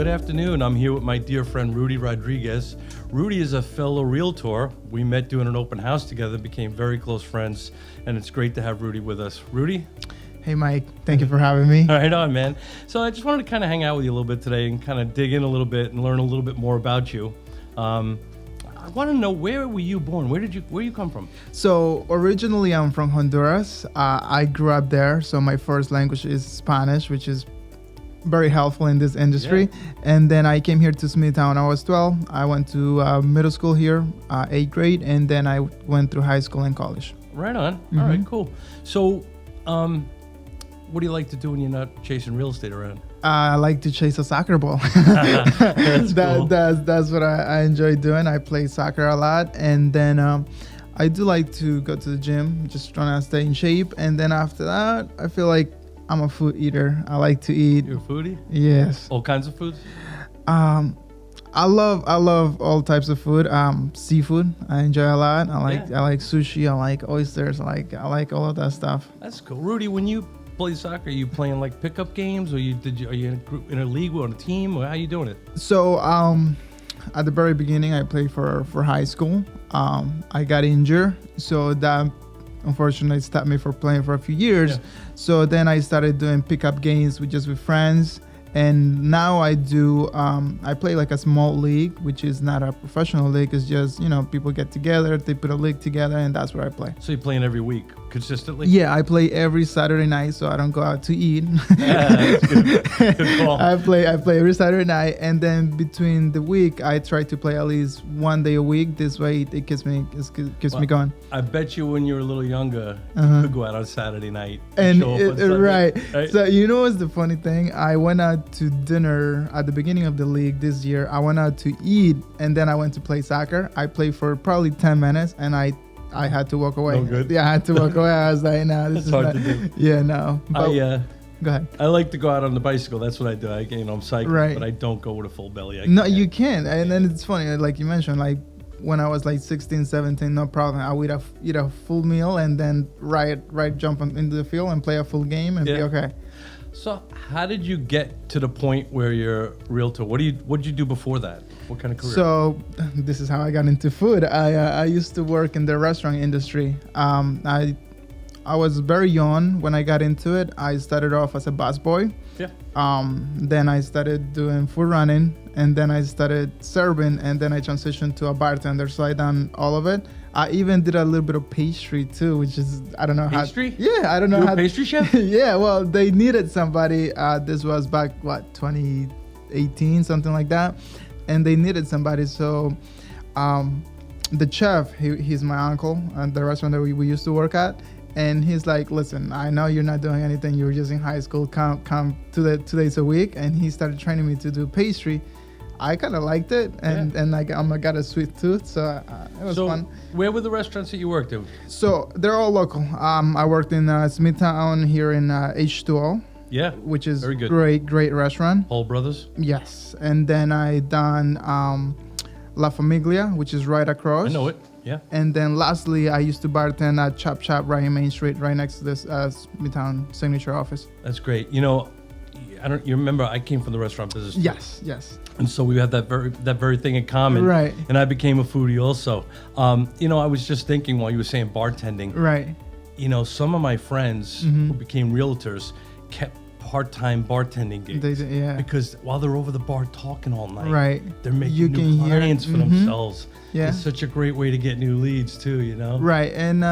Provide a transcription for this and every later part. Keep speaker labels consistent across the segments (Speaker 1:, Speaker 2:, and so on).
Speaker 1: Good afternoon. I'm here with my dear friend Rudy Rodriguez. Rudy is a fellow realtor. We met doing an open house together, became very close friends, and it's great to have Rudy with us. Rudy?
Speaker 2: Hey, Mike. Thank you for having me.
Speaker 1: All right on, man. So I just wanted to kind of hang out with you a little bit today and kind of dig in a little bit and learn a little bit more about you. I want to know, where were you born? Where you come from?
Speaker 2: So originally I'm from Honduras. I grew up there, so my first language is Spanish, which is very helpful in this industry.
Speaker 1: Yeah.
Speaker 2: And then I came here to Smithtown. I was 12. I went to middle school here, 8th grade, and then I went through high school and college.
Speaker 1: Right on.
Speaker 2: Mm-hmm.
Speaker 1: All right, cool. So, what do you like to do when you're not chasing real estate around?
Speaker 2: I like to chase a soccer ball.
Speaker 1: That's cool.
Speaker 2: That's what I enjoy doing. I play soccer a lot, and then I do like to go to the gym, just trying to stay in shape. And then after that, I feel like I'm a food eater. I like to eat.
Speaker 1: You're a foodie?
Speaker 2: Yes.
Speaker 1: All kinds of foods?
Speaker 2: I love all types of food. Seafood I enjoy a lot. I like sushi. I like oysters. I like all of that stuff.
Speaker 1: That's cool. Rudy, when you play soccer, are you playing like pickup games, or are you in a group, in a league or on a team, or how are you doing it?
Speaker 2: So at the very beginning, I played for high school. I got injured, so that unfortunately stopped me from playing for a few years.
Speaker 1: Yeah.
Speaker 2: So then I started doing pickup games with friends. And now I do, I play like a small league, which is not a professional league. It's just, people get together, they put a league together, and that's where I play.
Speaker 1: So you're playing every week consistently?
Speaker 2: Yeah, I play every Saturday night, so I don't go out to eat.
Speaker 1: Yeah, that's good. Good call.
Speaker 2: I play every Saturday night, and then between the week, I try to play at least one day a week. This way, it keeps me going.
Speaker 1: I bet you when you were a little younger,
Speaker 2: Uh-huh.
Speaker 1: you could go out on Saturday night
Speaker 2: And
Speaker 1: show up on Sunday,
Speaker 2: right. So what's the funny thing? I went out to dinner at the beginning of the league this year. I went out to eat, and then I went to play soccer. I played for probably 10 minutes, and I had to walk away.
Speaker 1: No good?
Speaker 2: Yeah, I had to walk away. I was like, no, this
Speaker 1: That's
Speaker 2: is
Speaker 1: hard
Speaker 2: not.
Speaker 1: to do.
Speaker 2: Yeah, no. But, go ahead.
Speaker 1: I like to go out on the bicycle. That's what I do. I'm cycling,
Speaker 2: Right.
Speaker 1: but I don't go with a full belly.
Speaker 2: No, you can. And then it's funny, like you mentioned, like when I was like 16, 17, no problem. I would eat a full meal and then jump into the field and play a full game and be okay.
Speaker 1: So how did you get to the point where you're a realtor? What did you do before that? What kind of career?
Speaker 2: So this is how I got into food. I used to work in the restaurant industry. I was very young when I got into it. I started off as a busboy.
Speaker 1: Yeah.
Speaker 2: Then I started doing food running, and then I started serving, and then I transitioned to a bartender. So I done all of it. I even did a little bit of pastry too, which is, I don't know how.
Speaker 1: Pastry?
Speaker 2: Yeah, I don't know
Speaker 1: You
Speaker 2: how.
Speaker 1: a pastry chef?
Speaker 2: Yeah, well, they needed somebody. This was back, 2018, something like that. And they needed somebody. So the chef, he's my uncle at the restaurant that we used to work at. And he's like, listen, I know you're not doing anything. You were just in high school. Come 2 days a week. And he started training me to do pastry. I kind of liked it, and I got a sweet tooth, so it was fun.
Speaker 1: Where were the restaurants that you worked at?
Speaker 2: So they're all local. I worked in Smithtown here in H2O.
Speaker 1: Yeah,
Speaker 2: which is
Speaker 1: very good.
Speaker 2: Great restaurant.
Speaker 1: Paul Brothers.
Speaker 2: Yes, and then I done La Famiglia, which is right across.
Speaker 1: I know it. Yeah.
Speaker 2: And then lastly, I used to bartend at Chop Chop right in Main Street, right next to this Smithtown signature office.
Speaker 1: That's great. You remember I came from the restaurant business too.
Speaker 2: Yes.
Speaker 1: And so we had that very thing in common.
Speaker 2: Right.
Speaker 1: And I became a foodie also. I was just thinking while you were saying bartending.
Speaker 2: Right.
Speaker 1: Some of my friends who became realtors kept part-time bartending gigs. Because while they're over the bar talking all night,
Speaker 2: right,
Speaker 1: they're making new clients for themselves.
Speaker 2: Yeah.
Speaker 1: It's such a great way to get new leads too,
Speaker 2: Right. And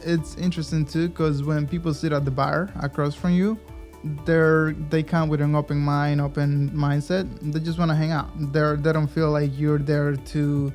Speaker 2: it's interesting too, because when people sit at the bar across from you, they come with an open mindset. They just want to hang out. They don't feel like you're there to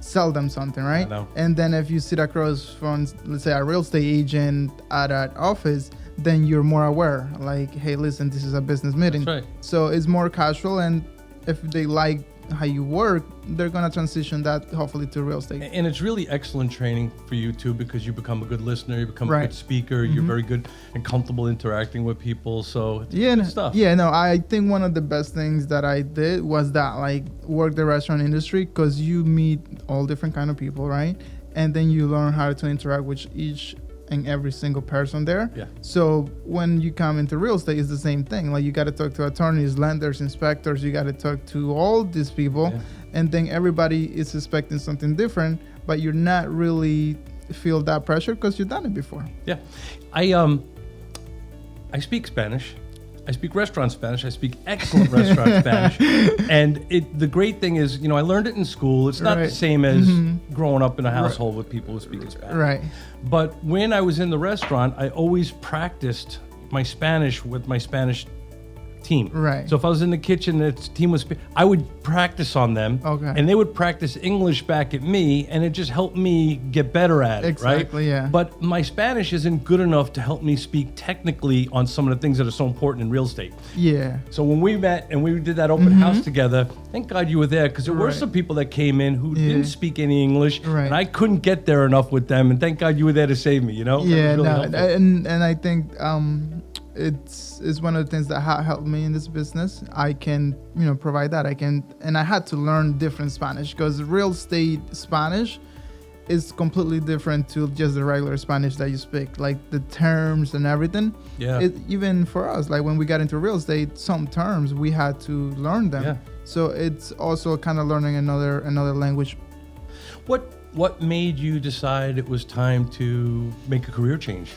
Speaker 2: sell them something, right? And then if you sit across from, let's say, a real estate agent at an office, then you're more aware. Like, hey, listen, this is a business meeting.
Speaker 1: That's right.
Speaker 2: So it's more casual, and if they like how you work, they're gonna transition that hopefully to real estate.
Speaker 1: And it's really excellent training for you too, because you become a good listener, you become a good speaker, you're very good and comfortable interacting with people. So it's good stuff.
Speaker 2: Yeah, no, I think one of the best things that I did was that, like, work the restaurant industry, because you meet all different kind of people, right? And then you learn how to interact with each and every single person there.
Speaker 1: Yeah.
Speaker 2: So when you come into real estate, it's the same thing. Like you got to talk to attorneys, lenders, inspectors. You got to talk to all these people, and then everybody is expecting something different, but you're not really feel that pressure because you've done it before.
Speaker 1: Yeah, I speak Spanish. I speak restaurant Spanish. I speak excellent restaurant Spanish. And the great thing is, I learned it in school. It's not the same as growing up in a household with people who speak Spanish.
Speaker 2: Right.
Speaker 1: But when I was in the restaurant, I always practiced my Spanish with my Spanish team.
Speaker 2: Right.
Speaker 1: So if I was in the kitchen, the team was, I would practice on them.
Speaker 2: Okay.
Speaker 1: And they would practice English back at me, and it just helped me get better at it.
Speaker 2: Exactly,
Speaker 1: right?
Speaker 2: yeah.
Speaker 1: But my Spanish isn't good enough to help me speak technically on some of the things that are so important in real estate.
Speaker 2: Yeah.
Speaker 1: So when we met and we did that open house together, thank God you were there, because there were some people that came in who didn't speak any English, and I couldn't get there enough with them, and thank God you were there to save me,
Speaker 2: Yeah,
Speaker 1: really
Speaker 2: and I think it's one of the things that helped me in this business. I can provide that. And I had to learn different Spanish, because real estate Spanish is completely different to just the regular Spanish that you speak, like the terms and everything.
Speaker 1: Yeah.
Speaker 2: Even for us, like when we got into real estate, some terms we had to learn them.
Speaker 1: Yeah.
Speaker 2: So it's also kind of learning another language.
Speaker 1: What made you decide it was time to make a career change?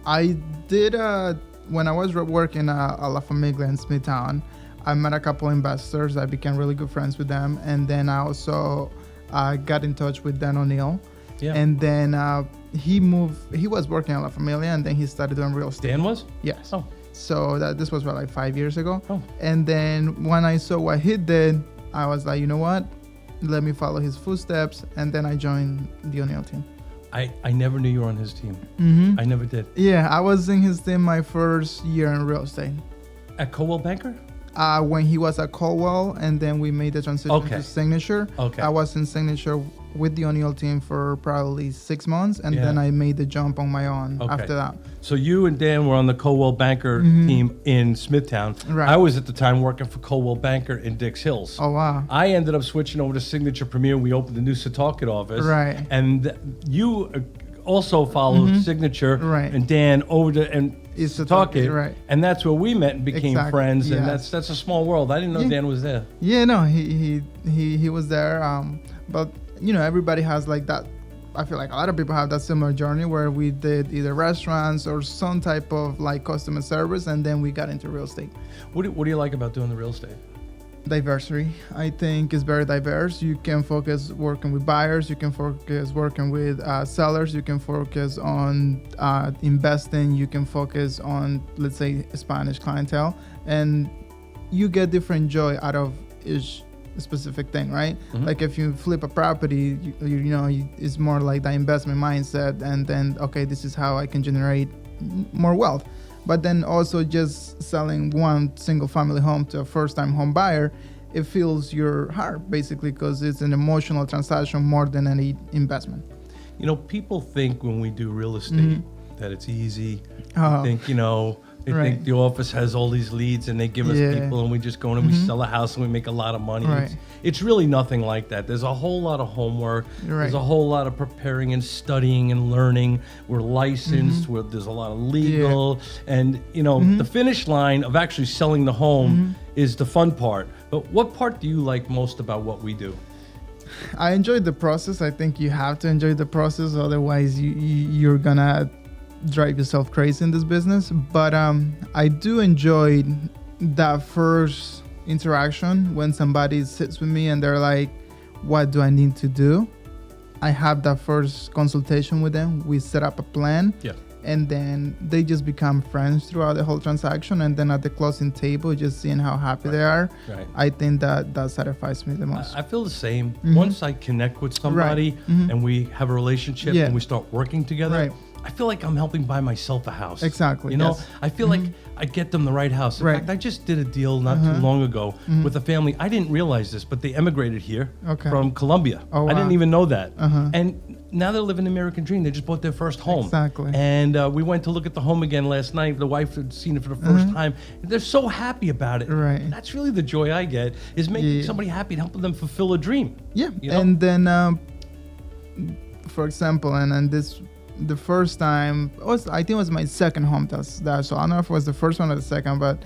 Speaker 2: I did, when I was working at La Familia in Smithtown, I met a couple investors. I became really good friends with them. And then I also got in touch with Dan O'Neill.
Speaker 1: Yeah.
Speaker 2: And then he was working at La Familia, and then he started doing real estate.
Speaker 1: Dan was?
Speaker 2: Yes.
Speaker 1: Oh.
Speaker 2: So this was like 5 years ago.
Speaker 1: Oh.
Speaker 2: And then when I saw what he did, I was like, you know what? Let me follow his footsteps. And then I joined the O'Neill team.
Speaker 1: I never knew you were on his team.
Speaker 2: Mm-hmm.
Speaker 1: I never did.
Speaker 2: Yeah, I was in his team my first year in real estate.
Speaker 1: At Coldwell Banker?
Speaker 2: When he was at Coldwell, and then we made the transition to Signature.
Speaker 1: Okay.
Speaker 2: I was in Signature with the O'Neill team for probably 6 months, and then I made the jump on my own after that.
Speaker 1: So you and Dan were on the Coldwell Banker team in Smithtown.
Speaker 2: Right.
Speaker 1: I was at the time working for Coldwell Banker in Dix Hills.
Speaker 2: Oh, wow.
Speaker 1: I ended up switching over to Signature Premier. We opened the new Setauket office.
Speaker 2: Right.
Speaker 1: And you also followed Signature and Dan over to Setauket.
Speaker 2: Right.
Speaker 1: And that's where we met and became friends. And
Speaker 2: Yes.
Speaker 1: that's a small world. I didn't know Dan was there.
Speaker 2: Yeah, no, he was there. But everybody has like that. I feel like a lot of people have that similar journey where we did either restaurants or some type of like customer service, and then we got into real estate.
Speaker 1: What do you like about doing the real estate?
Speaker 2: Diversity. I think is very diverse. You can focus working with buyers. You can focus working with sellers. You can focus on investing. You can focus on, let's say, Spanish clientele, and you get different joy out of each specific thing, right? Like if you flip a property, it's more like the investment mindset, and then this is how I can generate more wealth. But then also just selling one single family home to a first-time home buyer, it fills your heart basically, because it's an emotional transaction more than any investment.
Speaker 1: People think when we do real estate that it's easy. They think the office has all these leads and they give us people, and we just go in and we sell a house and we make a lot of money.
Speaker 2: Right.
Speaker 1: It's really nothing like that. There's a whole lot of homework.
Speaker 2: Right.
Speaker 1: There's a whole lot of preparing and studying and learning. We're licensed. There's a lot of legal. And, the finish line of actually selling the home is the fun part. But what part do you like most about what we do?
Speaker 2: I enjoyed the process. I think you have to enjoy the process. Otherwise, you're going to drive yourself crazy in this business. But I do enjoy that first interaction when somebody sits with me and they're like, what do I need to do? I have that first consultation with them. We set up a plan.
Speaker 1: Yeah.
Speaker 2: And then they just become friends throughout the whole transaction. And then at the closing table, just seeing how happy they are.
Speaker 1: Right.
Speaker 2: I think that satisfies me the most.
Speaker 1: I feel the same. Once I connect with somebody and we have a relationship and we start working together, I feel like I'm helping buy myself a house.
Speaker 2: Exactly.
Speaker 1: I feel like I get them the right house. In fact, I just did a deal not too long ago with a family. I didn't realize this, but they emigrated here from Colombia.
Speaker 2: Oh, wow.
Speaker 1: I didn't even know that. And now they're living the American dream. They just bought their first home.
Speaker 2: Exactly.
Speaker 1: And we went to look at the home again last night. The wife had seen it for the first time. And they're so happy about it.
Speaker 2: Right.
Speaker 1: And that's really the joy I get, is making somebody happy and helping them fulfill a dream.
Speaker 2: Yeah. And then for example, and then this, the first time I think it was my second home test that, so I don't know if it was the first one or the second, but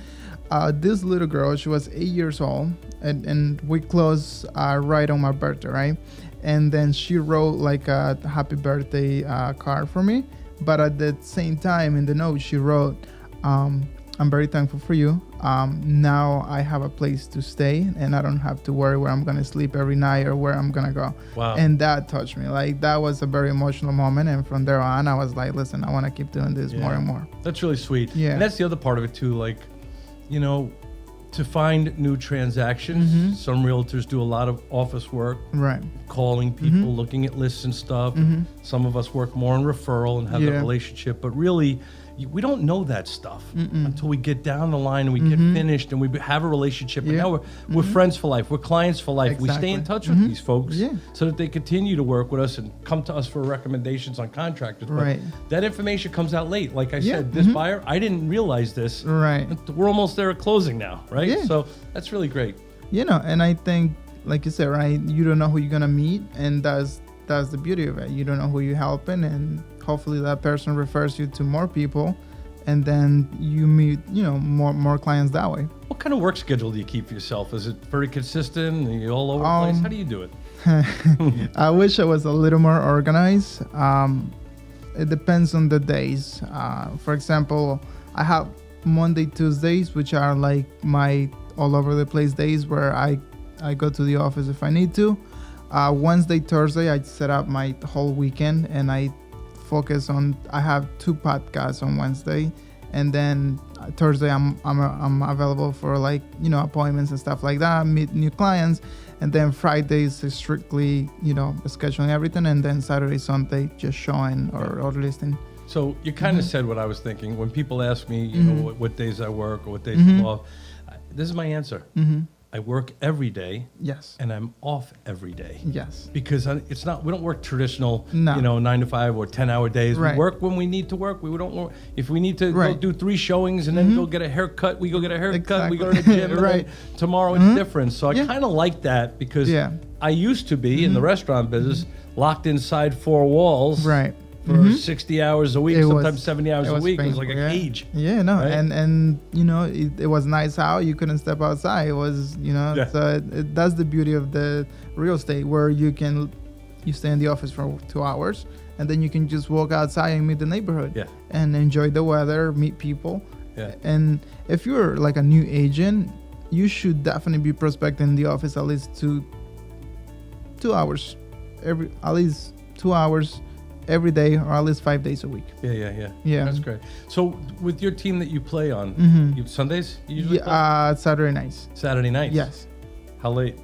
Speaker 2: this little girl, she was 8 years old, and we closed right on my birthday, right? And then she wrote like a happy birthday card for me, but at the same time in the note she wrote, I'm very thankful for you. Now I have a place to stay and I don't have to worry where I'm going to sleep every night or where I'm going to go.
Speaker 1: Wow.
Speaker 2: And that touched me. Like, that was a very emotional moment. And from there on, I was like, listen, I want to keep doing this more and more.
Speaker 1: That's really sweet.
Speaker 2: Yeah.
Speaker 1: And that's the other part of it too. Like, you know, to find new transactions, some realtors do a lot of office work,
Speaker 2: Right.
Speaker 1: calling people, looking at lists and stuff. And some of us work more on referral and have that relationship, but really we don't know that stuff until we get down the line and we get finished and we have a relationship. And now we're friends for life. We're clients for life.
Speaker 2: Exactly.
Speaker 1: We stay in touch with these folks so that they continue to work with us and come to us for recommendations on contractors.
Speaker 2: Right.
Speaker 1: But that information comes out late. Like I said, this buyer, I didn't realize this.
Speaker 2: Right.
Speaker 1: We're almost there at closing now, right?
Speaker 2: Yeah.
Speaker 1: So that's really great.
Speaker 2: You know, and I think, like you said, right, you don't know who you're going to meet, and that's the beauty of it. You don't know who you're helping, and hopefully that person refers you to more people, and then you meet, you know, more clients that way.
Speaker 1: What kind of work schedule do you keep for yourself? Is it very consistent? Are you all over the place? How do you do it?
Speaker 2: I wish I was a little more organized. It depends on the days. For example, I have Monday, Tuesdays, which are like my all over the place days where I go to the office if I need to. Wednesday, Thursday, I set up my whole weekend and I focus on. I have 2 podcasts on Wednesday, and then Thursday I'm available for, like, you know, appointments and stuff like that, meet new clients, and then Fridays is strictly, you know, scheduling everything, and then Saturday, Sunday just showing or listing.
Speaker 1: So you kind of said what I was thinking. When people ask me, you know, what days I work or what days I'm off, this is my answer. I work every day.
Speaker 2: Yes.
Speaker 1: And I'm off every day.
Speaker 2: Yes.
Speaker 1: Because it's not, we don't work traditional,
Speaker 2: No.
Speaker 1: you know, 9 to 5 or 10-hour days.
Speaker 2: Right.
Speaker 1: We work when we need to work. We don't work. If we need to go
Speaker 2: Right.
Speaker 1: do 3 showings and then go get a haircut, we go get a haircut.
Speaker 2: Exactly.
Speaker 1: We go to the gym.
Speaker 2: Right.
Speaker 1: And then tomorrow it's different. So I
Speaker 2: Yeah.
Speaker 1: kind of like that because
Speaker 2: Yeah.
Speaker 1: I used to be in the restaurant business locked inside 4 walls.
Speaker 2: Right.
Speaker 1: For 60 hours a week,
Speaker 2: It
Speaker 1: sometimes
Speaker 2: was-
Speaker 1: 70 hours
Speaker 2: it
Speaker 1: a
Speaker 2: was
Speaker 1: week. It was
Speaker 2: painful,
Speaker 1: like a
Speaker 2: yeah.
Speaker 1: cage.
Speaker 2: Yeah, no,
Speaker 1: Right?
Speaker 2: and you know, it was nice out. You couldn't step outside. It was, you know,
Speaker 1: Yeah.
Speaker 2: so that's the beauty of the real estate, where you stay in the office for 2 hours, and then you can just walk outside and meet the neighborhood.
Speaker 1: Yeah.
Speaker 2: And enjoy the weather, meet people.
Speaker 1: Yeah.
Speaker 2: And if you're like a new agent, you should definitely be prospecting the office at least 2 hours at least 2 hours every day, or at least 5 days a week. Yeah.
Speaker 1: That's great. So with your team that you play on, you Sundays you usually play?
Speaker 2: Saturday nights.
Speaker 1: Saturday nights?
Speaker 2: Yes.
Speaker 1: How late?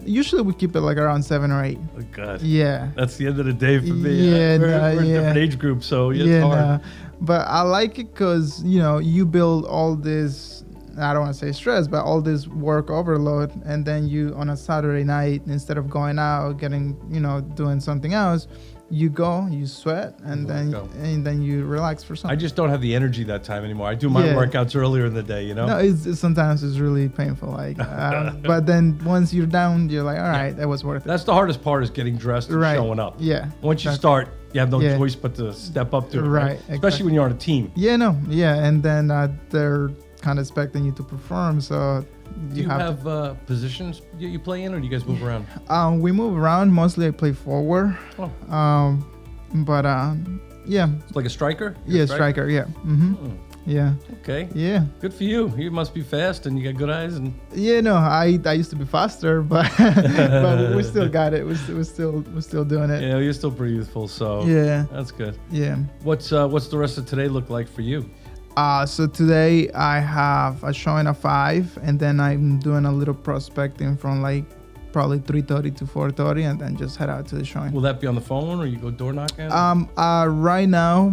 Speaker 2: Usually we keep it like around 7 or 8.
Speaker 1: Oh, God.
Speaker 2: Yeah.
Speaker 1: That's the end of the day for me.
Speaker 2: Yeah,
Speaker 1: we're
Speaker 2: no,
Speaker 1: in
Speaker 2: yeah.
Speaker 1: different age groups, so it's hard.
Speaker 2: No. But I like it because, you know, you build all this, I don't want to say stress, but all this work overload, and then you on a Saturday night, instead of going out, getting, you know, doing something else, you go, you sweat, and then you relax for something.
Speaker 1: I just don't have the energy that time anymore. I do my workouts earlier in the day, you know?
Speaker 2: No, it's sometimes it's really painful. Like, but then once you're down, you're like, all right, that was worth it.
Speaker 1: That's the hardest part, is getting dressed and showing up.
Speaker 2: Yeah.
Speaker 1: Once you start, you have no choice but to step up to it.
Speaker 2: Right,
Speaker 1: Especially
Speaker 2: exactly.
Speaker 1: when you're on a team.
Speaker 2: Yeah, no, yeah, and then they're kind of expecting you to perform, so
Speaker 1: Do you have positions you play in, or do you guys move around?
Speaker 2: We move around. Mostly I play forward.
Speaker 1: Oh.
Speaker 2: But yeah.
Speaker 1: It's like a striker?
Speaker 2: Yeah, striker. Yeah. Yeah.
Speaker 1: Okay.
Speaker 2: Yeah.
Speaker 1: Good for you. You must be fast and you got good eyes. And
Speaker 2: Yeah, no, I used to be faster, but but we still got it. We're still doing it.
Speaker 1: yeah, you're still pretty youthful, so
Speaker 2: Yeah.
Speaker 1: that's good.
Speaker 2: Yeah.
Speaker 1: What's the rest of today look like for you?
Speaker 2: So today I have a showing at 5, and then I'm doing a little prospecting from like probably 3:30 to 4:30, and then just head out to the showing.
Speaker 1: Will that be on the phone, or you go door knocking?
Speaker 2: Right now,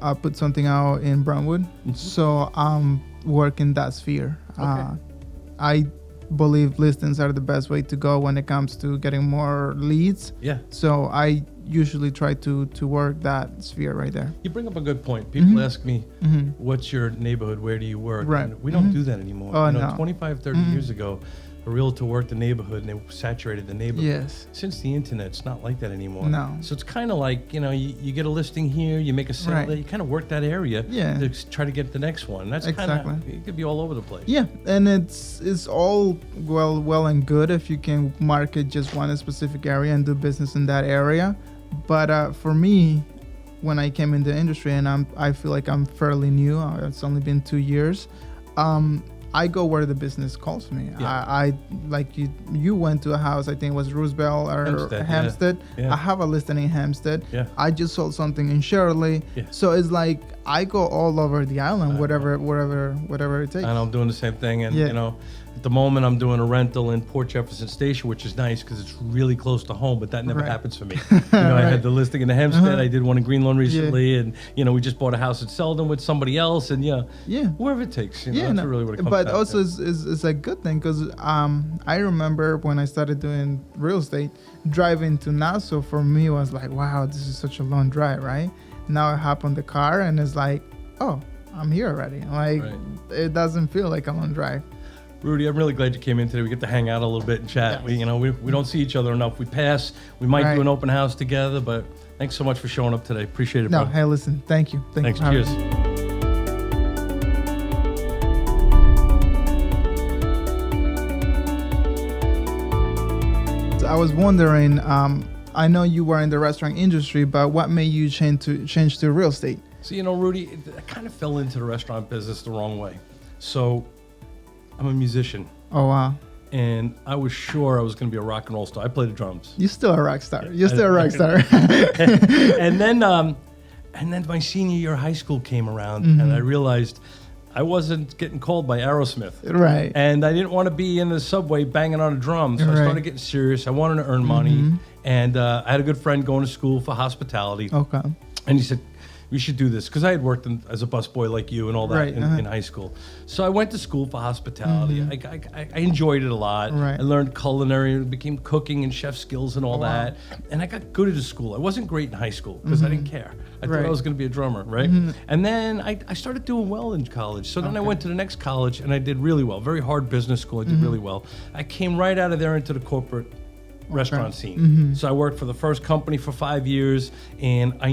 Speaker 2: I put something out in Brownwood, so I'm working that sphere.
Speaker 1: Okay.
Speaker 2: I believe listings are the best way to go when it comes to getting more leads.
Speaker 1: Yeah.
Speaker 2: So I usually try to work that sphere right there.
Speaker 1: You bring up a good point. People ask me, what's your neighborhood? Where do you work?
Speaker 2: Right.
Speaker 1: And we don't do that anymore.
Speaker 2: Oh,
Speaker 1: you know,
Speaker 2: no.
Speaker 1: 25, 30 years ago, a realtor worked the neighborhood and they saturated the neighborhood.
Speaker 2: Yes.
Speaker 1: Since the internet, it's not like that anymore.
Speaker 2: No.
Speaker 1: So it's kind of like, you get a listing here, you make a sale there, you kind of work that area to try to get the next one. That's kind of, it could be all over the place.
Speaker 2: Yeah, and it's all well and good if you can market just one specific area and do business in that area. But for me, when I came into the industry, and I feel like I'm fairly new, it's only been 2 years, I go where the business calls me. Yeah. I like you went to a house, I think it was Roosevelt or Hampstead. Yeah. I have a listing in Hampstead. Yeah. I just sold something in Shirley. Yeah. So it's like I go all over the island, wherever it takes. And
Speaker 1: I'm doing the same thing. And at the moment I'm doing a rental in Port Jefferson Station, which is nice because it's really close to home, but that never happens for me. I had the listing in the Hampstead. I did one in Greenlawn recently, and we just bought a house at Selden with somebody else, and wherever it takes. That's really what it comes
Speaker 2: but
Speaker 1: down
Speaker 2: also
Speaker 1: to.
Speaker 2: It's a good thing because I remember when I started doing real estate, driving to Nassau for me was like, wow, this is such a long drive, right? Now I hop on the car and it's like, oh, I'm here already. Like it doesn't feel like a long drive.
Speaker 1: Rudy, I'm really glad you came in today. We get to hang out a little bit and chat. Yes. We don't see each other enough. We pass. We might do an open house together, but thanks so much for showing up today. Appreciate it, bro.
Speaker 2: Hey, listen, thank you.
Speaker 1: Thanks. Cheers. So
Speaker 2: I was wondering, I know you were in the restaurant industry, but what made you change to real estate?
Speaker 1: So, Rudy, I kind of fell into the restaurant business the wrong way. So I'm a musician.
Speaker 2: Oh, wow.
Speaker 1: And I was sure I was going to be a rock and roll star. I play the drums.
Speaker 2: You're still a rock star.
Speaker 1: And then my senior year of high school came around, and I realized I wasn't getting called by Aerosmith.
Speaker 2: Right.
Speaker 1: And I didn't want to be in the subway banging on a drum. So I started getting serious. I wanted to earn money. And I had a good friend going to school for hospitality.
Speaker 2: Okay.
Speaker 1: And he said, we should do this, because I had worked as a busboy like you and all that in high school. So I went to school for hospitality. I enjoyed it a lot. I learned culinary, became cooking and chef skills and all that. And I got good at the school. I wasn't great in high school because I didn't care. I thought I was going to be a drummer, right? And then I started doing well in college. So then I went to the next college and I did really well. Very hard business school. I did really well. I came right out of there into the corporate restaurant scene. So I worked for the first company for 5 years, and I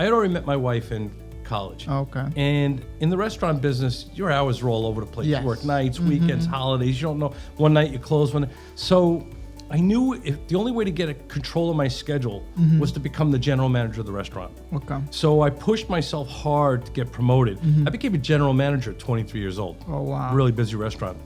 Speaker 1: had already met my wife in college. Okay. And in the restaurant business, your hours are all over the place. You work nights, weekends, holidays. You don't know. One night you close. So I knew the only way to get a control of my schedule was to become the general manager of the restaurant. Okay. So I pushed myself hard to get promoted. I became a general manager at 23 years old.
Speaker 2: Oh, wow.
Speaker 1: Really busy restaurant.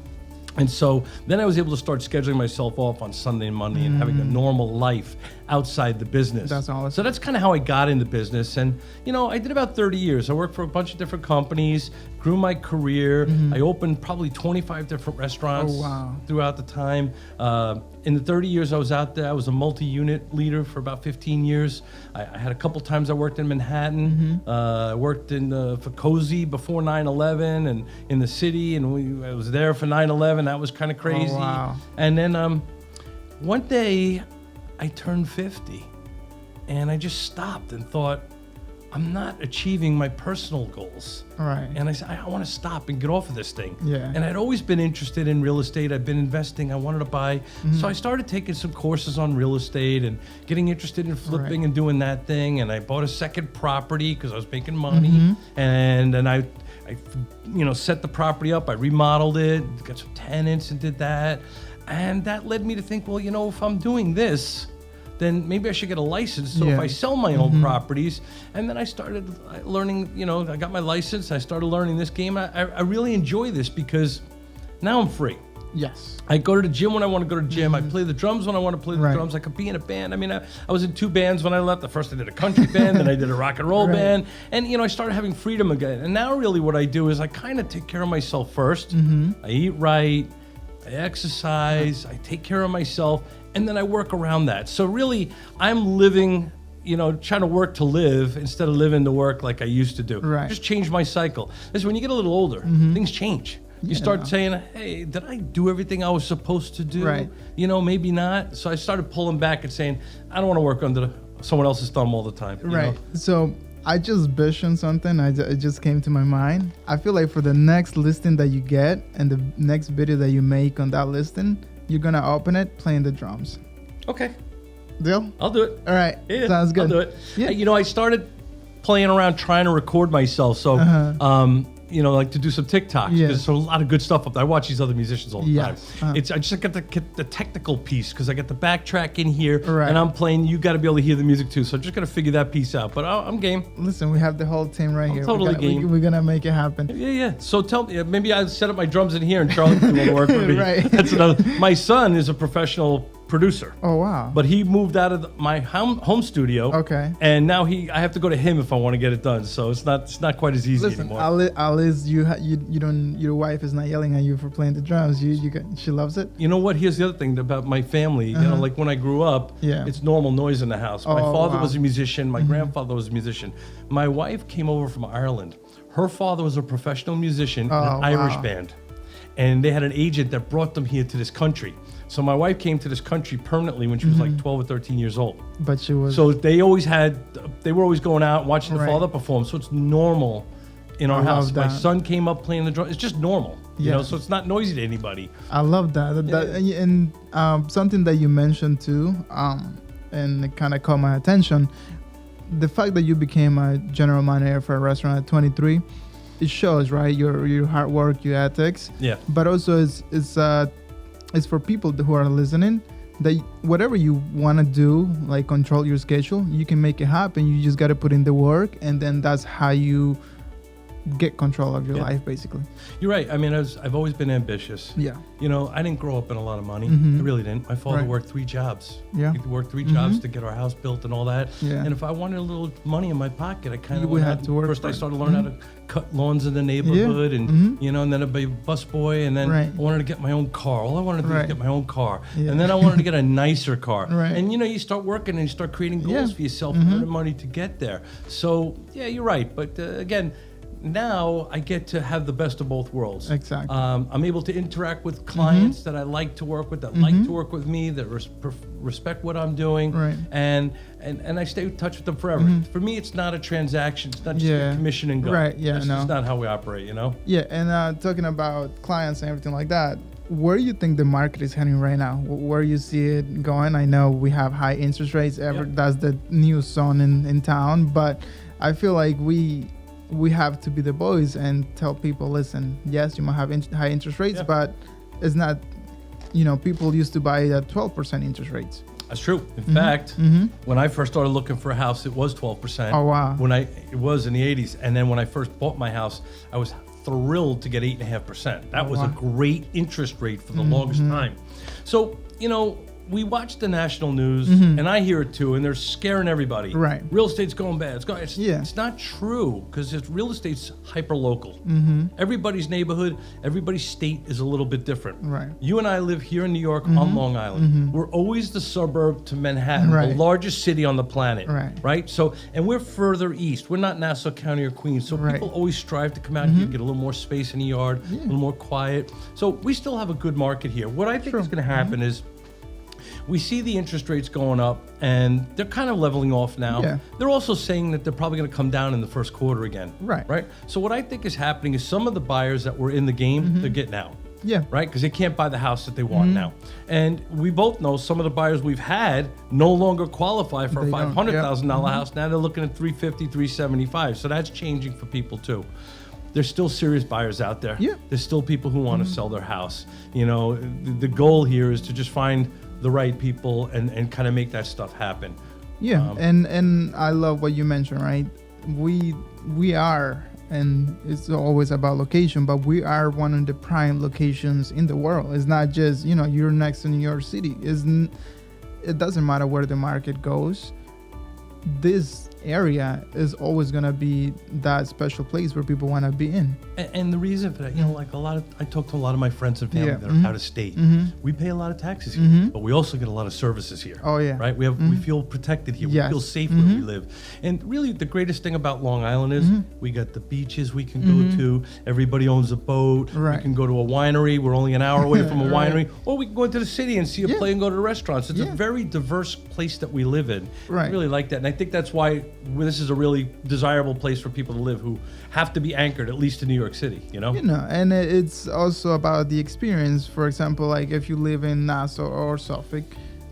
Speaker 1: And so then I was able to start scheduling myself off on Sunday and Monday and having a normal life outside the business.
Speaker 2: That's awesome.
Speaker 1: So that's kind of how I got into business. And, I did about 30 years. I worked for a bunch of different companies, grew my career. I opened probably 25 different restaurants throughout the time. In the 30 years I was out there, I was a multi-unit leader for about 15 years. I had a couple times I worked in Manhattan. I worked for Cozy before 9/11 and in the city, and I was there for 9/11. That was kind of crazy.
Speaker 2: Oh, wow.
Speaker 1: And then one day I turned 50, and I just stopped and thought, I'm not achieving my personal goals.
Speaker 2: Right.
Speaker 1: And I said, I want to stop and get off of this thing.
Speaker 2: Yeah.
Speaker 1: And I'd always been interested in real estate. I've been investing. I wanted to buy. So I started taking some courses on real estate and getting interested in flipping and doing that thing. And I bought a second property because I was making money. And then I set the property up. I remodeled it, got some tenants and did that. And that led me to think, well, if I'm doing this, then maybe I should get a license. So if I sell my own properties, and then I started learning, I got my license. I started learning this game. I really enjoy this because now I'm free.
Speaker 2: Yes.
Speaker 1: I go to the gym when I want to go to the gym. I play the drums when I want to play the drums. I could be in a band. I mean, I was in 2 bands when I left. The first I did a country band, then I did a rock and roll band. And, I started having freedom again. And now really what I do is I kind of take care of myself first. I eat right. I exercise. I take care of myself. And then I work around that. So really, I'm living, trying to work to live instead of living to work like I used to do.
Speaker 2: Right.
Speaker 1: Just change my cycle. Listen, when you get a little older, things change. You start saying, hey, did I do everything I was supposed to do?
Speaker 2: Right.
Speaker 1: Maybe not. So I started pulling back and saying, I don't want to work under someone else's thumb all the time.
Speaker 2: Right. So I just visioned something. It just came to my mind. I feel like for the next listing that you get and the next video that you make on that listing, you're gonna open it playing the drums.
Speaker 1: Okay.
Speaker 2: Deal?
Speaker 1: I'll do it.
Speaker 2: All right.
Speaker 1: Yeah,
Speaker 2: Sounds good.
Speaker 1: I'll do it.
Speaker 2: Yeah.
Speaker 1: You know, I started playing around trying to record myself. So, you know, like to do some TikToks.
Speaker 2: Yeah.
Speaker 1: There's a lot of good stuff up there. I watch these other musicians all the
Speaker 2: Yes.
Speaker 1: time. I just got the technical piece because I got the backtrack in here
Speaker 2: Right.
Speaker 1: and I'm playing. You got to be able to hear the music too. So I just got to figure that piece out. But I'm game.
Speaker 2: Listen, we have the whole team right here.
Speaker 1: totally game.
Speaker 2: We're gonna make it happen.
Speaker 1: Yeah. So tell me, maybe I'll set up my drums in here and Charlie can do all the work with me.
Speaker 2: Right.
Speaker 1: That's another. My son is a professional producer.
Speaker 2: Oh wow.
Speaker 1: But he moved out of my home studio.
Speaker 2: Okay.
Speaker 1: And now I have to go to him if I want to get it done. So it's not quite as easy
Speaker 2: Listen,
Speaker 1: anymore.
Speaker 2: at least you don't, your wife is not yelling at you for playing the drums. She loves it.
Speaker 1: You know what? Here's the other thing about my family. You know, like when I grew up, it's normal noise in the house. My father was a musician. My grandfather was a musician. My wife came over from Ireland. Her father was a professional musician in an Irish band. And they had an agent that brought them here to this country. So my wife came to this country permanently when she was like 12 or 13 years old.
Speaker 2: But she was.
Speaker 1: So they were always going out and watching the father perform. So it's normal in our house. My son came up playing the drum. It's just normal, you know. So it's not noisy to anybody.
Speaker 2: I love that. And something that you mentioned too, and it kind of caught my attention. The fact that you became a general manager for a restaurant at 23, it shows, right? Your hard work, your ethics.
Speaker 1: Yeah.
Speaker 2: But also it's for people who are listening, that whatever you want to do, like control your schedule, you can make it happen. You just got to put in the work, and then that's how you get control of your life, basically.
Speaker 1: You're right. I mean, I've always been ambitious.
Speaker 2: Yeah.
Speaker 1: You know, I didn't grow up in a lot of money. I really didn't. My father worked 3 jobs.
Speaker 2: Yeah.
Speaker 1: He worked 3 jobs to get our house built and all that.
Speaker 2: Yeah.
Speaker 1: And if I wanted a little money in my pocket, I kind of
Speaker 2: would have to work.
Speaker 1: First, I started learning how to cut lawns in the neighborhood, and you know, and then I'd be a busboy, and then I wanted to get my own car. All I wanted to do was get my own car, and then I wanted to get a nicer car. And you know, you start working and you start creating goals for yourself, and earning money to get there. So yeah, you're right. But again, now I get to have the best of both worlds.
Speaker 2: Exactly.
Speaker 1: I'm able to interact with clients that I like to work with, that like to work with me, that respect what I'm doing, and I stay in touch with them forever. For me, it's not a transaction. It's not just a commission and go.
Speaker 2: Right. Yeah.
Speaker 1: That's just not how we operate. You know.
Speaker 2: Yeah. And talking about clients and everything like that, where do you think the market is heading right now? Where you see it going? I know we have high interest rates. That's the news zone in town, but I feel like we have to be the boys and tell people, listen, yes, you might have high interest rates, but it's not, you know, people used to buy at 12% interest rates.
Speaker 1: That's true. In fact, when I first started looking for a house, it was 12%.
Speaker 2: Oh, wow.
Speaker 1: It was in the 80s. And then when I first bought my house, I was thrilled to get 8.5%. That was a great interest rate for the longest time. So, you know, we watch the national news, and I hear it too, and they're scaring everybody.
Speaker 2: Right.
Speaker 1: Real estate's going bad. It's not true, because real estate's hyper local. Everybody's neighborhood, everybody's state is a little bit different.
Speaker 2: Right.
Speaker 1: You and I live here in New York on Long Island. We're always the suburb to Manhattan, the largest city on the planet. Right. So, and we're further east. We're not Nassau County or Queens. So people always strive to come out here, get a little more space in the yard, a little more quiet. So we still have a good market here. What I think is going to happen is, we see the interest rates going up, and they're kind of leveling off now.
Speaker 2: Yeah.
Speaker 1: They're also saying that they're probably going to come down in the first quarter again. Right. So what I think is happening is some of the buyers that were in the game, they're getting out.
Speaker 2: Yeah.
Speaker 1: Right? Because they can't buy the house that they want now. And we both know some of the buyers we've had no longer qualify for a $500,000 house. Now they're looking at $350,000, $375,000. So that's changing for people too. There's still serious buyers out there.
Speaker 2: Yeah.
Speaker 1: There's still people who want to sell their house. You know, the goal here is to just find the right people and kind of make that stuff happen.
Speaker 2: Yeah, and I love what you mentioned, right? We are, and it's always about location, but we are one of the prime locations in the world. It's not just, you know, you're next to New York City. It doesn't matter where the market goes. This area is always going to be that special place where people want to be in.
Speaker 1: And the reason for that, you know, like I talk to a lot of my friends and family that are out of state. We pay a lot of taxes here, but we also get a lot of services here.
Speaker 2: Oh yeah.
Speaker 1: Right? We feel protected here.
Speaker 2: Yes.
Speaker 1: We feel safe where we live. And really the greatest thing about Long Island is we got the beaches we can go to. Everybody owns a boat.
Speaker 2: Right.
Speaker 1: We can go to a winery. We're only an hour away from a winery. Or we can go into the city and see a play and go to the restaurants. It's a very diverse place that we live in.
Speaker 2: Right.
Speaker 1: I really like that. And I I think that's why this is a really desirable place for people to live who have to be anchored, at least in New York City, you know?
Speaker 2: And it's also about the experience. For example, like if you live in Nassau or Suffolk,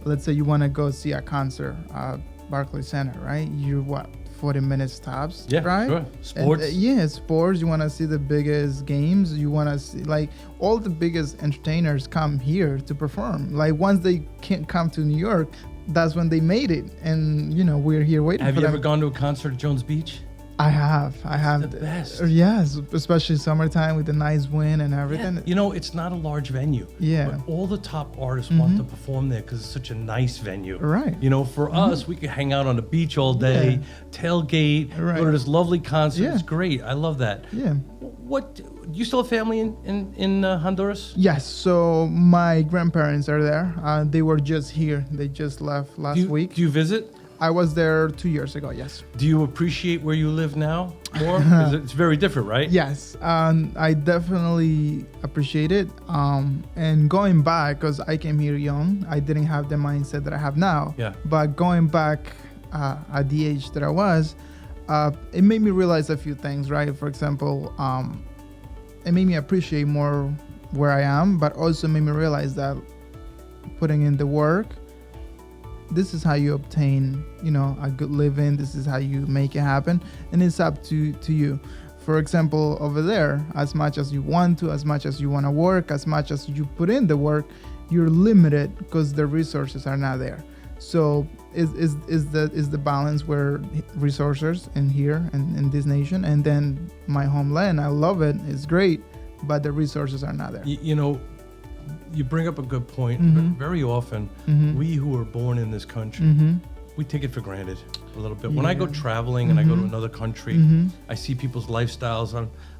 Speaker 2: let's say you want to go see a concert at Barclays Center, right? You're 40 minutes tops,
Speaker 1: yeah,
Speaker 2: right?
Speaker 1: Sure. Sports.
Speaker 2: Sports. You want to see the biggest games. You want to see, like, all the biggest entertainers come here to perform. Like, once they can't come to New York, that's when they made it. And, we're here waiting for them.
Speaker 1: Have you ever gone to a concert at Jones Beach?
Speaker 2: I have.
Speaker 1: The best.
Speaker 2: Yes, especially summertime with the nice wind and everything.
Speaker 1: Yeah. It's not a large venue.
Speaker 2: Yeah.
Speaker 1: But all the top artists want to perform there because it's such a nice venue.
Speaker 2: Right.
Speaker 1: For us, we could hang out on the beach all day, tailgate, go to this lovely concert.
Speaker 2: Yeah.
Speaker 1: It's great. I love that.
Speaker 2: Yeah.
Speaker 1: What? Do you still have family in Honduras?
Speaker 2: Yes. So my grandparents are there. They were just here. They just left last week.
Speaker 1: Do you visit?
Speaker 2: I was there 2 years ago, yes.
Speaker 1: Do you appreciate where you live now more? 'Cause it's very different, right?
Speaker 2: Yes, I definitely appreciate it. And going back, because I came here young, I didn't have the mindset that I have now.
Speaker 1: Yeah.
Speaker 2: But going back at the age that I was, it made me realize a few things, right? For example, it made me appreciate more where I am, but also made me realize that putting in the work, this is how you obtain, a good living. This is how you make it happen, and it's up to you. For example, over there, as much as you want to, as much as you want to work, as much as you put in the work, you're limited because the resources are not there. So is the balance where resources in here and in this nation, and then my homeland, I love it, it's great, but the resources are not there.
Speaker 1: You bring up a good point. Very often, we who are born in this country, we take it for granted a little bit. When I go traveling and I go to another country, I see people's lifestyles.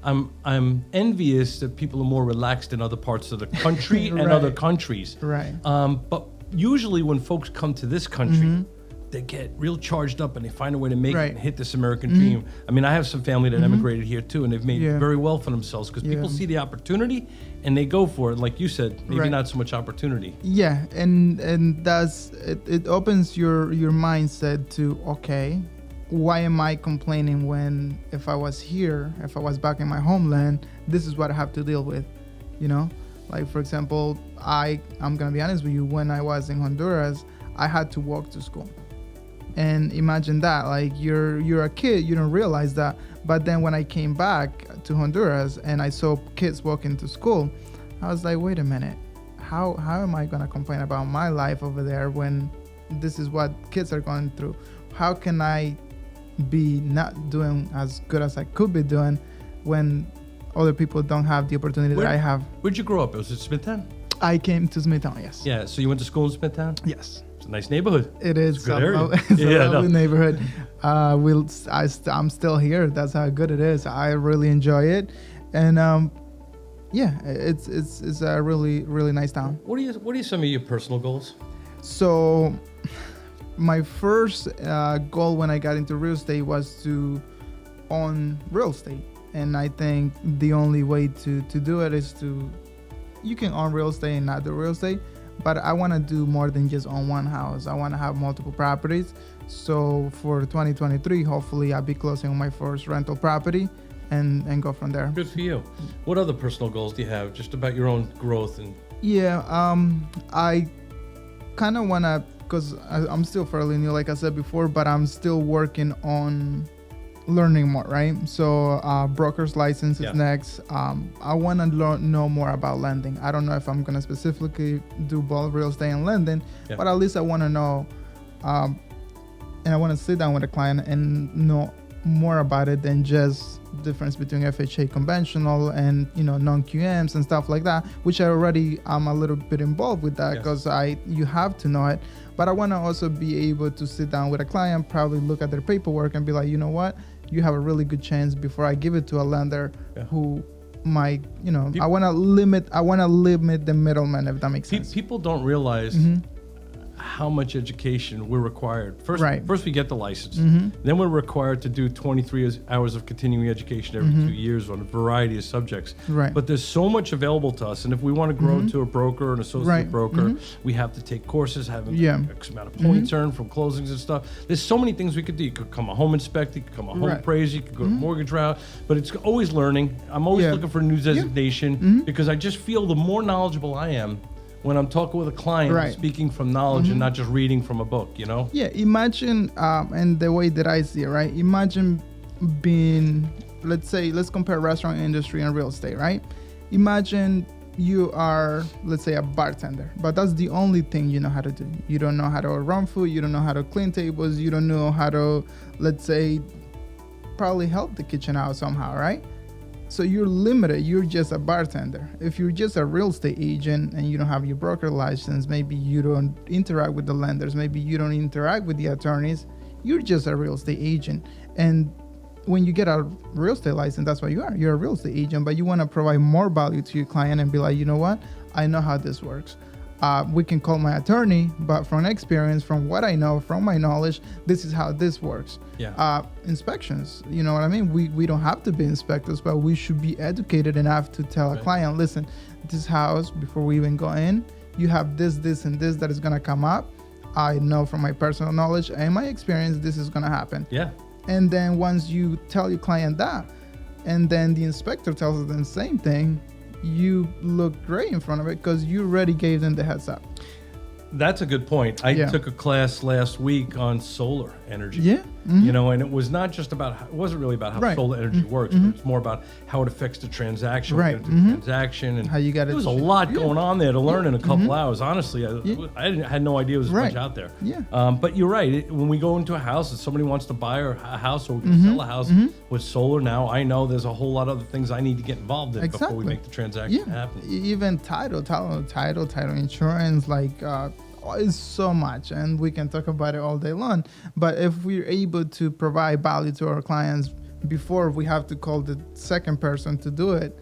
Speaker 1: I'm envious that people are more relaxed in other parts of the country and other countries.
Speaker 2: Right.
Speaker 1: But usually when folks come to this country, they get real charged up and they find a way to make it and hit this American dream. I mean, I have some family that emigrated here too, and they've made very well for themselves because people see the opportunity and they go for it. Like you said, maybe not so much opportunity.
Speaker 2: Yeah, and that's it opens your mindset to, okay, why am I complaining when if I was here, if I was back in my homeland, this is what I have to deal with, Like, for example, I'm gonna be honest with you, when I was in Honduras, I had to walk to school. And imagine that, like you're a kid, you don't realize that. But then when I came back to Honduras and I saw kids walking to school, I was like, wait a minute, how am I gonna complain about my life over there when this is what kids are going through? How can I be not doing as good as I could be doing when other people don't have the opportunity that I have?
Speaker 1: Where'd you grow up? Was it Smithtown?
Speaker 2: I came to Smithtown, yes.
Speaker 1: Yeah, so you went to school in Smithtown?
Speaker 2: Yes.
Speaker 1: It's a nice neighborhood.
Speaker 2: It is.
Speaker 1: It's a good area.
Speaker 2: It's a lovely neighborhood. I'm still here. That's how good it is. I really enjoy it, and it's a really, really nice town.
Speaker 1: What are some of your personal goals?
Speaker 2: So, my first goal when I got into real estate was to own real estate, and I think the only way to do it is you can own real estate and not do real estate, but I want to do more than just own one house. I want to have multiple properties. So for 2023, hopefully I'll be closing on my first rental property and go from there.
Speaker 1: Good for you. What other personal goals do you have just about your own growth?
Speaker 2: I kind of want to, because I'm still fairly new, like I said before, but I'm still working on learning more, right? So broker's license is next. I want to know more about lending. I don't know if I'm going to specifically do both real estate and lending, but at least I want to know, and I want to sit down with a client and know more about it than just the difference between FHA conventional and non-QMs and stuff like that, which I already am a little bit involved with that because you have to know it. But I want to also be able to sit down with a client, probably look at their paperwork and be like, you know what, you have a really good chance before I give it to a lender who might, I want to limit the middleman, if that makes sense.
Speaker 1: People don't realize how much education we're required. First,
Speaker 2: Right.
Speaker 1: first we get the license. Then we're required to do 23 hours of continuing education every 2 years on a variety of subjects.
Speaker 2: Right.
Speaker 1: But there's so much available to us, and if we want to grow to a broker, an associate
Speaker 2: Right.
Speaker 1: broker, we have to take courses, have
Speaker 2: Yeah.
Speaker 1: X amount of points earned from closings and stuff. There's so many things we could do. You could become a home inspector, you could become a home
Speaker 2: Right.
Speaker 1: appraiser, you could go to mortgage route, but it's always learning. I'm always
Speaker 2: Yeah.
Speaker 1: looking for a new designation because I just feel the more knowledgeable I am when I'm talking with a client,
Speaker 2: Right.
Speaker 1: speaking from knowledge and not just reading from a book, you know?
Speaker 2: Yeah, imagine, and the way that I see it, right? Imagine being, let's compare restaurant industry and real estate, right? Imagine you are, let's say, a bartender, but that's the only thing you know how to do. You don't know how to run food, you don't know how to clean tables, you don't know how to, let's say, probably help the kitchen out somehow, right? So you're limited. You're just a bartender. If you're just a real estate agent and you don't have your broker license, maybe you don't interact with the lenders, maybe you don't interact with the attorneys, you're just a real estate agent. And when you get a real estate license, that's what you are. You're a real estate agent, but you want to provide more value to your client and be like, you know what? I know how this works. We can call my attorney, but from experience, from what I know, from my knowledge, this is how this works.
Speaker 1: Yeah.
Speaker 2: Inspections, you know what I mean? We don't have to be inspectors, but we should be educated enough to tell a client, listen, this house, before we even go in, you have this, and this that is going to come up. I know from my personal knowledge and my experience, this is going to happen.
Speaker 1: Yeah.
Speaker 2: And then once you tell your client that, and then the inspector tells them the same thing, you look great in front of it because you already gave them the heads up.
Speaker 1: That's a good point. I took a class last week on solar energy.
Speaker 2: Yeah.
Speaker 1: You know, and it was not just about, it wasn't really about how solar energy works, but it's more about how it affects the transaction.
Speaker 2: Right.
Speaker 1: We're gonna do transaction and
Speaker 2: How you got it.
Speaker 1: there was a lot going on there to learn in a couple hours. Honestly, I had no idea there was a bunch out there.
Speaker 2: Yeah.
Speaker 1: But you're right. When we go into a house and somebody wants to buy a house or we can sell a house with solar now, I know there's a whole lot of other things I need to get involved in before we make the transaction happen.
Speaker 2: Even title insurance, like it's so much, and we can talk about it all day long. But if we're able to provide value to our clients before we have to call the second person to do it,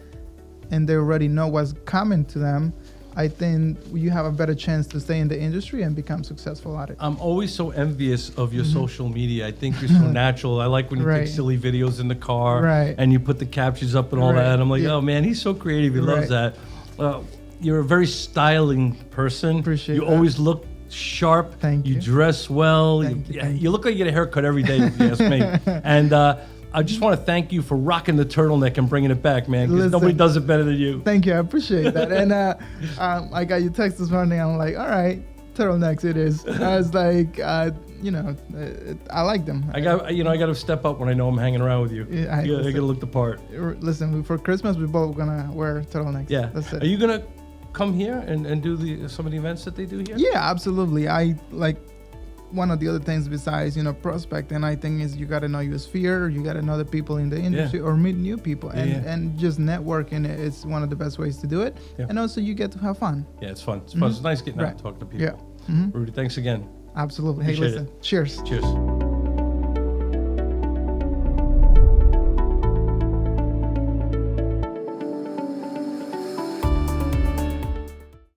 Speaker 2: and they already know what's coming to them, I think you have a better chance to stay in the industry and become successful at it.
Speaker 1: I'm always so envious of your social media. I think you're so natural. I like when you take silly videos in the car and you put the captions up and all that. I'm like, oh man, he's so creative. He loves that. You're a very styling person.
Speaker 2: Appreciate
Speaker 1: you
Speaker 2: that.
Speaker 1: always look sharp.
Speaker 2: Thank you.
Speaker 1: You dress well.
Speaker 2: Thank you.
Speaker 1: You look like you get a haircut every day, if you ask me. And I just want to thank you for rocking the turtleneck and bringing it back, man, because nobody does it better than you.
Speaker 2: Thank you. I appreciate that. And I got your text this morning. I'm like, all right, turtlenecks it is. I was like, I like them.
Speaker 1: I got to step up when I know I'm hanging around with you. I got to look the part.
Speaker 2: Listen, for Christmas, we're both gonna wear turtlenecks.
Speaker 1: Yeah.
Speaker 2: That's it.
Speaker 1: Are you gonna come here and do some of the events that they do here?
Speaker 2: Yeah, absolutely. I like one of the other things besides prospecting, I think, is you got to know your sphere, you got to know the people in the industry or meet new people, and just networking is one of the best ways to do it. And also you get to have fun.
Speaker 1: Yeah, it's fun. It's fun. It's nice getting out and talking to people.
Speaker 2: Yeah.
Speaker 1: Rudy, thanks again.
Speaker 2: Absolutely. Hey, listen. Cheers.
Speaker 1: Cheers.